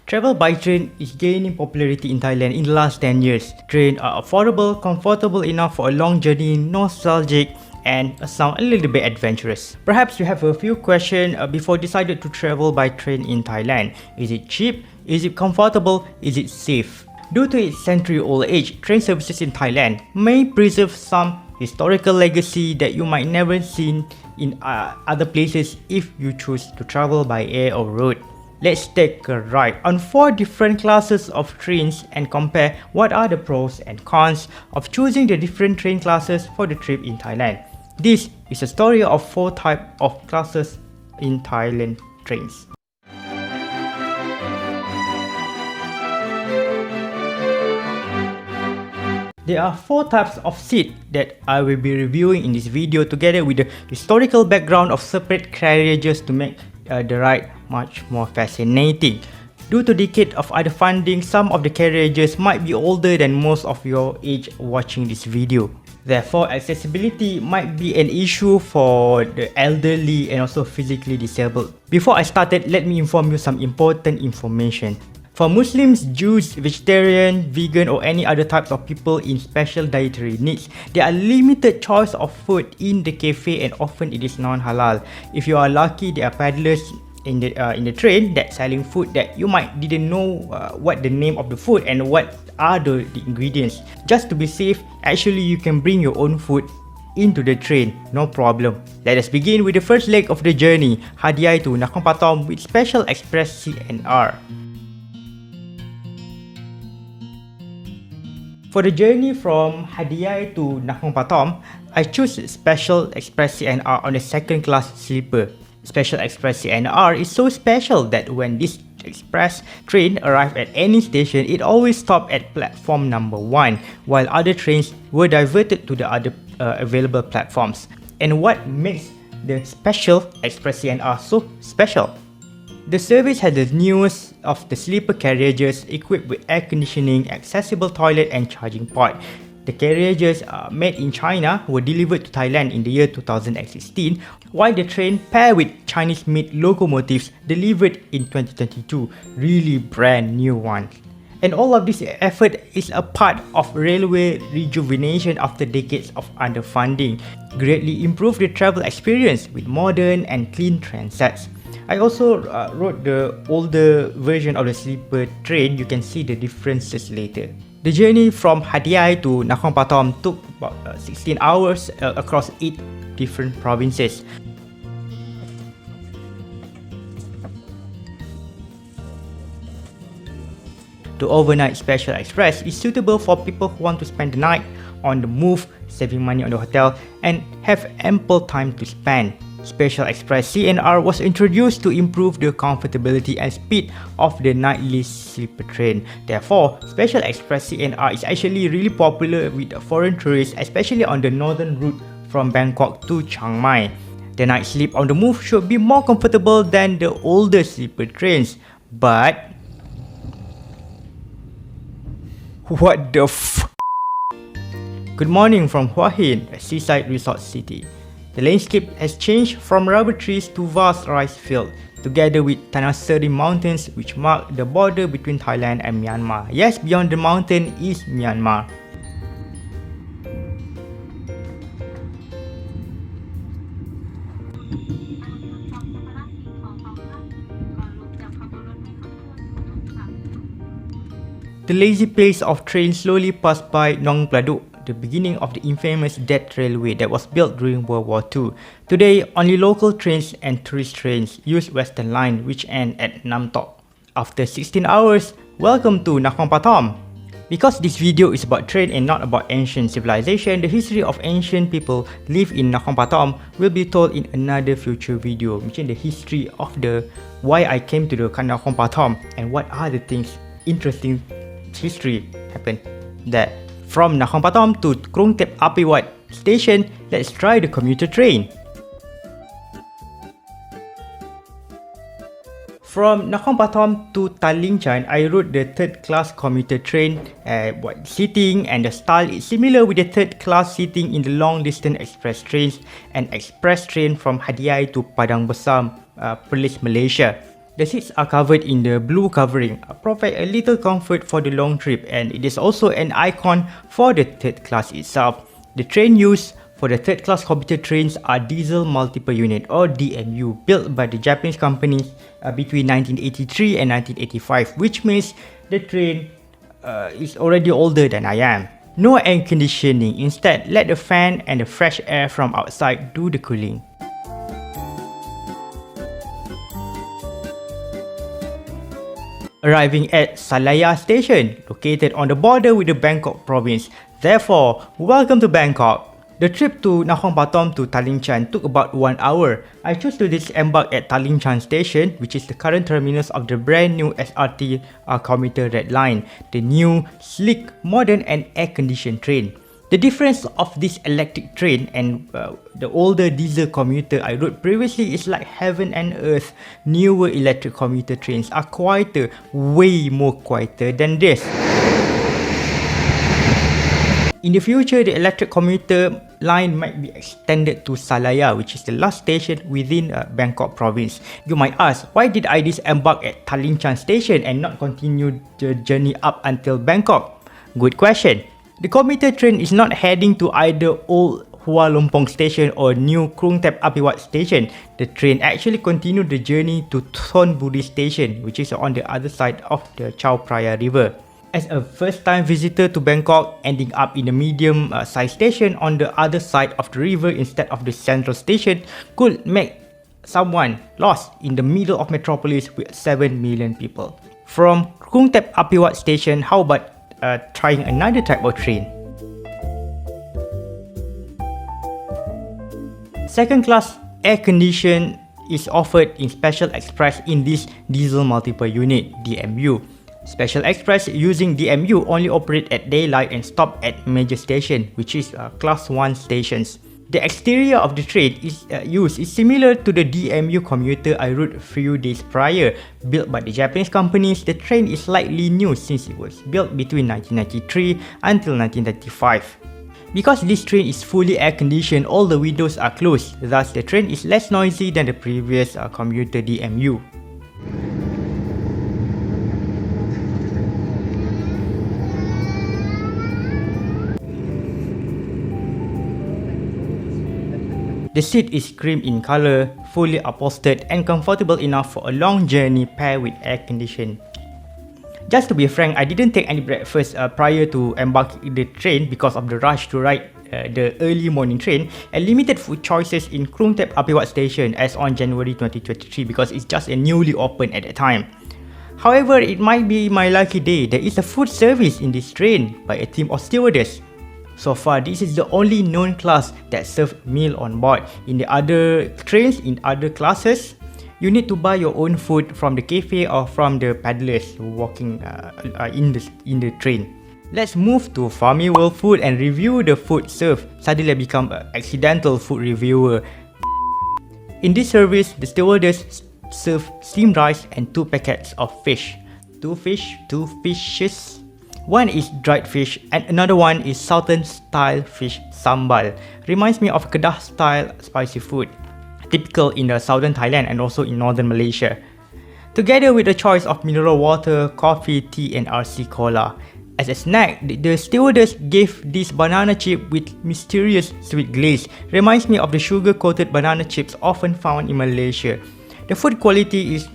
Travel by train is gaining popularity in Thailand in the last 10 years. Trains are affordable, comfortable enough for a long journey, nostalgic, and sound a little bit adventurous. Perhaps you have a few questions before decided to travel by train in Thailand. Is it cheap? Is it comfortable? Is it safe? Due to its century-old age, train services in Thailand may preserve some historical legacy that you might never seen in other places if you choose to travel by air or road. Let's take a ride on 4 different classes of trains and compare what are the pros and cons of choosing the different train classes for the trip in Thailand. This is a story of 4 types of classes in Thailand trains. There are 4 types of seat that I will be reviewing in this video together with the historical background of separate carriages to make the ride much more fascinating. Due to decades of underfunding, some of the carriages might be older than most of your age watching this video. Therefore, accessibility might be an issue for the elderly and also physically disabled. Before I started, let me inform you some important information. For Muslims, Jews, vegetarian, vegan or any other types of people in special dietary needs, there are limited choice of food in the cafe and often it is non-halal. If you are lucky, there are peddlers in the train that selling food that you might didn't know what the name of the food and what are the ingredients. Just to be safe, actually you can bring your own food into the train, no problem. Let us begin with the first leg of the journey, Hat Yai to Nakhon Pathom with Special Express CNR. For the journey from Hat Yai to Nakhon Pathom, I choose Special Express CNR on the second class sleeper. Special Express CNR is so special that when this express train arrived at any station, it always stopped at platform number 1, while other trains were diverted to the other available platforms. And what makes the Special Express CNR so special? The service has the newest of the sleeper carriages equipped with air conditioning, accessible toilet and charging port. The carriages made in China were delivered to Thailand in the year 2016, while the train paired with Chinese-made locomotives delivered in 2022, really brand new ones. And all of this effort is a part of railway rejuvenation after decades of underfunding, greatly improved the travel experience with modern and clean transats. I also wrote the older version of the sleeper train. You can see the differences later. The journey from Hat Yai to Nakhon Pathom took about 16 hours across 8 different provinces. The overnight Special Express is suitable for people who want to spend the night on the move, saving money on the hotel, and have ample time to spend. Special Express CNR was introduced to improve the comfortability and speed of the nightly sleeper train. Therefore, Special Express CNR is actually really popular with foreign tourists, especially on the northern route from Bangkok to Chiang Mai. The night sleep on the move should be more comfortable than the older sleeper trains, but what the f? Good morning from Hua Hin, a seaside resort city. The landscape has changed from rubber trees to vast rice fields, together with Tanah Seri mountains which mark the border between Thailand and Myanmar. Yes, beyond the mountain is Myanmar. The lazy pace of trains slowly passed by Nong Pladuk, the beginning of the infamous Death Railway that was built during World War II. Today, only local trains and tourist trains use Western Line, which end at Nam Tok. After 16 hours, welcome to Nakhon Pathom. Because this video is about train and not about ancient civilization, the history of ancient people live in Nakhon Pathom will be told in another future video, mentioning the history of the why I came to the Nakhon Pathom and what are the things interesting history happened there. From Nakhon Pathom to Krung Thep Api Wat station, let's try the commuter train. From Nakhon Pathom to Taling Chan, I rode the third class commuter train. Seating and the style is similar with the third class seating in the long distance express trains and express train from Hat Yai to Padang Besar, Perlis, Malaysia. The seats are covered in the blue covering, provide a little comfort for the long trip, and it is also an icon for the third class itself. The train used for the third class commuter trains are diesel multiple unit or DMU built by the Japanese companies between 1983 and 1985, which means the train is already older than I am. No air conditioning, instead let the fan and the fresh air from outside do the cooling. Arriving at Salaya Station, located on the border with the Bangkok province. Therefore, welcome to Bangkok. The trip to Nakhon Pathom to Taling Chan took about 1 hour. I chose to disembark at Taling Chan Station, which is the current terminus of the brand new SRT commuter Red Line, the new, sleek, modern and air-conditioned train. The difference of this electric train and the older diesel commuter I rode previously is like heaven and earth. Newer electric commuter trains are quieter, way more quieter than this. In the future, the electric commuter line might be extended to Salaya, which is the last station within Bangkok province. You might ask, why did I disembark at Taling Chan Station and not continue the journey up until Bangkok? Good question. The commuter train is not heading to either old Hua Lompong Station or new Krung Thep Apiwat Station. The train actually continued the journey to Thon Buri Station, which is on the other side of the Chao Phraya River. As a first-time visitor to Bangkok, ending up in a medium-sized station on the other side of the river instead of the central station could make someone lost in the middle of metropolis with 7 million people. From Krung Thep Apiwat Station, how about trying another type of train? Second class air condition is offered in Special Express in this diesel multiple unit DMU. Special Express using DMU only operate at daylight and stop at major station, which is class 1 stations. The exterior of the train used is similar to the DMU commuter I rode a few days prior. Built by the Japanese companies, the train is slightly new since it was built between 1993 until 1995. Because this train is fully air conditioned, all the windows are closed, thus the train is less noisy than the previous commuter DMU. The seat is cream in color, fully upholstered and comfortable enough for a long journey paired with air conditioning. Just to be frank, I didn't take any breakfast prior to embarking the train because of the rush to ride the early morning train and limited food choices in Krung Thep Apiwat Station as on January 2023 because it's just a newly opened at that time. However, it might be my lucky day. There is a food service in this train by a team of stewardess. So far, this is the only known class that serve meal on board. In the other trains, in other classes, you need to buy your own food from the cafe or from the paddlers walking in the train. Let's move to Fami World Food and review the food served. Suddenly I become an accidental food reviewer. In this service, the stewardess serve steamed rice and 2 packets of fish. 2 fishes. One is dried fish and another one is Southern style fish sambal. Reminds me of Kedah style spicy food, typical in the southern Thailand and also in northern Malaysia. Together with a choice of mineral water, coffee, tea and RC cola. As a snack, the stewardess gave this banana chip with mysterious sweet glaze. Reminds me of the sugar-coated banana chips often found in Malaysia. The food quality is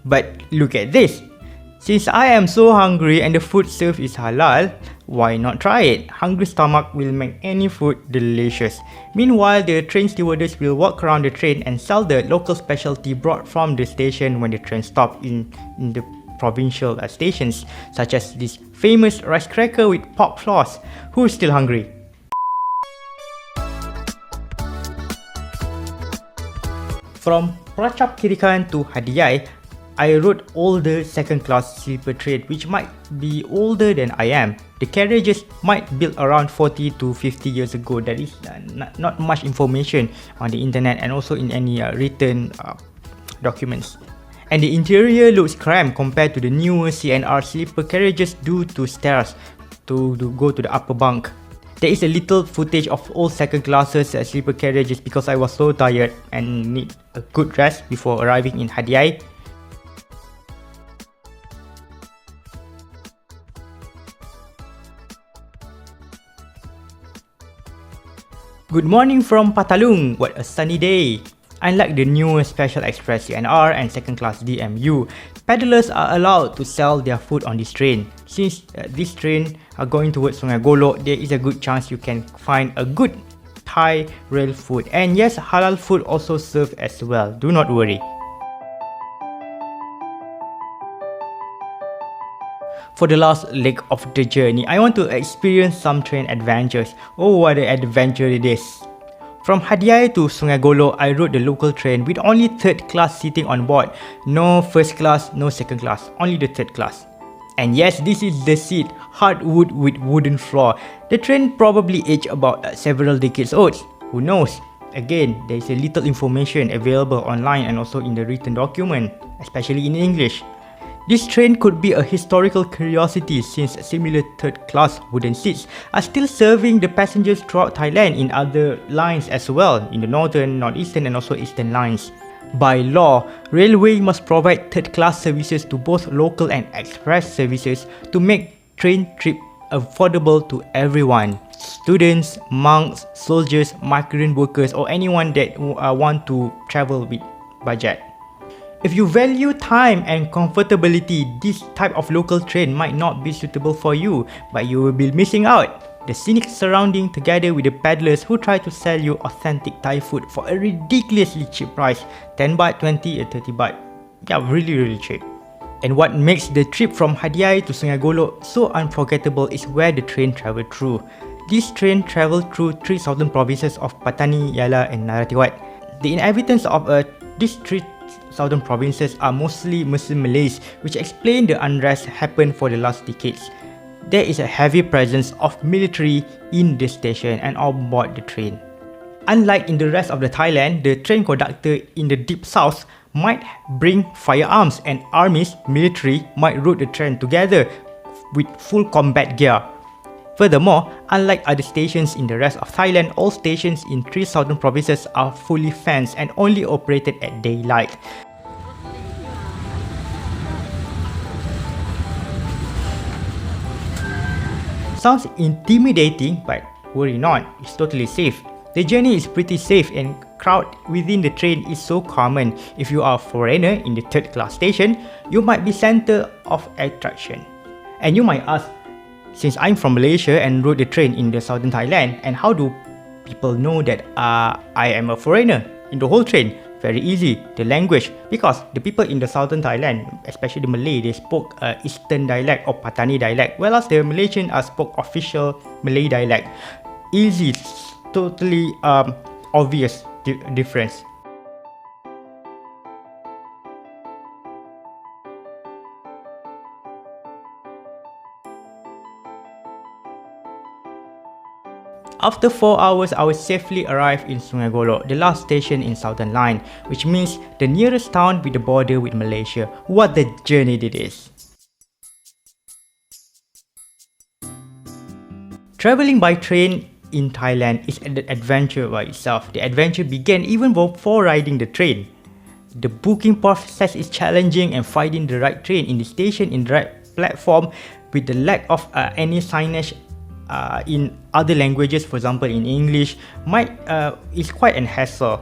but look at this. Since I am so hungry and the food served is halal, why not try it? Hungry stomach will make any food delicious. Meanwhile, the train stewardess will walk around the train and sell the local specialty brought from the station when the train stops in the provincial stations, such as this famous rice cracker with pork floss. Who's still hungry? From Prachuap Khiri Khan to Hadiai, I rode older second-class sleeper train which might be older than I am. The carriages might built around 40 to 50 years ago. There is not much information on the internet and also in any written documents. And the interior looks cramped compared to the newer CNR sleeper carriages due to stairs to go to the upper bunk. There is a little footage of all second classes sleeper carriages because I was so tired and need a good rest before arriving in Hadiai. Good morning from Patalung. What a sunny day. Unlike the newer Special Express CNR and second class DMU, paddlers are allowed to sell their food on this train. Since this train are going towards Sungai Golok, there is a good chance you can find a good Thai rail food. And yes, halal food also served as well. Do not worry. For the last leg of the journey, I want to experience some train adventures. Oh, what an adventure it is! From Hadiai to Sungai Golok, I rode the local train with only third class seating on board. No first class, no second class, only the third class. And yes, this is the seat, hardwood with wooden floor. The train probably aged about several decades old. Who knows? Again, there is a little information available online and also in the written document, especially in English. This train could be a historical curiosity since similar third-class wooden seats are still serving the passengers throughout Thailand in other lines as well, in the northern, northeastern and also eastern lines. By law, railway must provide third-class services to both local and express services to make train trip affordable to everyone. Students, monks, soldiers, migrant workers or anyone that want to travel with budget. If you value time and comfortability, this type of local train might not be suitable for you, but you will be missing out. The scenic surrounding together with the paddlers who try to sell you authentic Thai food for a ridiculously cheap price, 10 baht, 20 or 30 baht. Yeah, really cheap. And what makes the trip from Hadiai to Sungai Golok so unforgettable is where the train travelled through. This train travelled through 3 southern provinces of Patani, Yala and Narathiwat. The inhabitants of these 3 southern provinces are mostly Muslim Malays, which explain the unrest happened for the last decades. There is a heavy presence of military in the station and on board the train. Unlike in the rest of the Thailand, the train conductor in the deep south might bring firearms and armies, military might route the train together with full combat gear. Furthermore, unlike other stations in the rest of Thailand, all stations in 3 southern provinces are fully fenced and only operated at daylight. Sounds intimidating, but worry not, it's totally safe. The journey is pretty safe and crowd within the train is so common. If you are a foreigner in the third class station, you might be center of attraction. And you might ask, since I'm from Malaysia and rode the train in the southern Thailand, and how do people know that I am a foreigner in the whole train? Very easy, the language. Because the people in the southern Thailand, especially the Malay, they spoke Eastern dialect or Patani dialect, whereas the Malaysian spoke official Malay dialect. Easy, totally obvious difference. After 4 hours, I was safely arrived in Sungai Golok, the last station in Southern Line, which means the nearest town with the border with Malaysia. What a journey it is! Travelling by train in Thailand is an adventure by itself. The adventure began even before riding the train. The booking process is challenging and finding the right train in the station in the right platform with the lack of any signage in other languages, for example in English, is quite an hassle.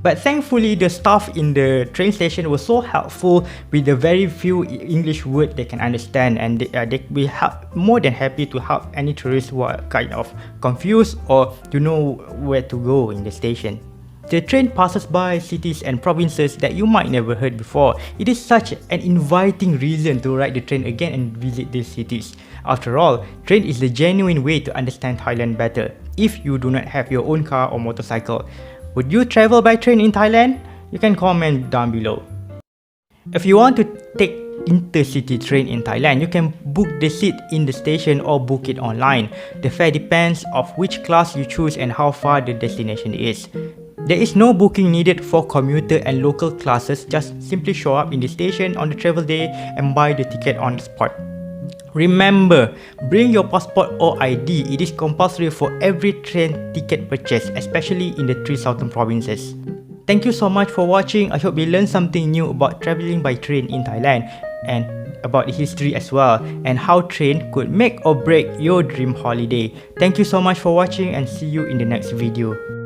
But thankfully, the staff in the train station were so helpful with the very few English words they can understand, and they will more than happy to help any tourists who are kind of confused or to know where to go in the station. The train passes by cities and provinces that you might never heard before. It is such an inviting reason to ride the train again and visit these cities. After all, train is the genuine way to understand Thailand better. If you do not have your own car or motorcycle, would you travel by train in Thailand? You can comment down below. If you want to take intercity train in Thailand, you can book the seat in the station or book it online. The fare depends of which class you choose and how far the destination is. There is no booking needed for commuter and local classes, just simply show up in the station on the travel day and buy the ticket on the spot. Remember, bring your passport or ID. It is compulsory for every train ticket purchase, especially in the 3 southern provinces. Thank you so much for watching. I hope you learned something new about traveling by train in Thailand and about the history as well, and how train could make or break your dream holiday. Thank you so much for watching and see you in the next video.